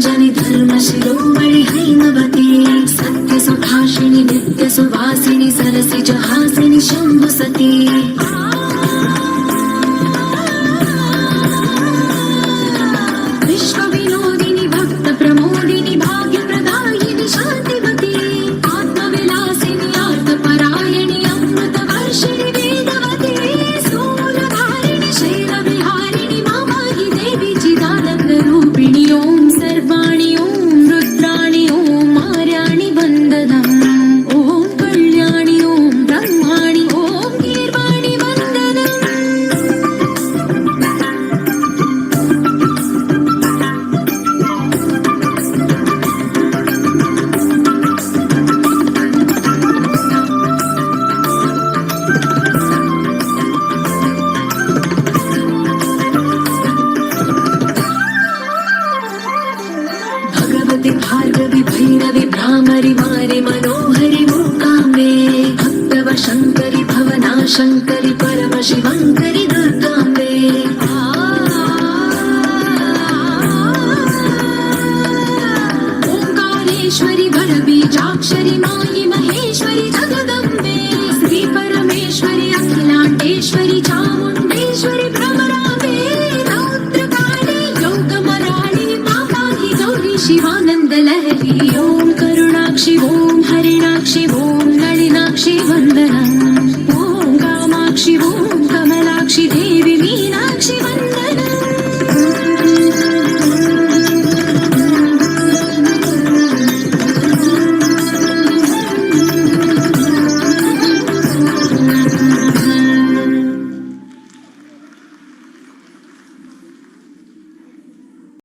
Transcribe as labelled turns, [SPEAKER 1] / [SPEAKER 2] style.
[SPEAKER 1] रञ्जनि धर्मशिरोमणि हैमवती सत्यसुभाषिणि नित्यसुवासिनि सरसिजहासिनि शम्भुसती विश्वविनोदिनि भक्तप्रमोदिनि भाग्यप्रदायिनि शान्तिवती आत्मविलासिनि आर्तपरायणि अमृतवर्षिणि वेदवती स्थूलधारिणि शैलविहारिणि मामाहि देवी चिदानन्दरूपिणि ॐ सर्वाणि ॐ रुद्राणि ॐ आर्याणि वन्दनम् ॐ कल्याणि ॐ ब्रह्माणि ॐ गीर्वाणि वन्दनम् भगवति भार्गवि भैरवि भ्रामरि मारि मनोहरि मूकाम्बे भक्तव शङ्करि भवनाशङ्करि परमशिवङ्करि दुर्गाम्बे ओङ्कारेश्वरि वरबीजाक्षरि मायि महेश्वरि जगदम्बे श्री परमेश्वरि अखिलाण्डेश्वरि चामुण्डेश्वरि भ्रमराम्बे रौद्रकाली योगमराळि माताहि गौरी शिवानन्दलहरी ॐ करुणाक्षि ॐ हरिणाक्षि ॐ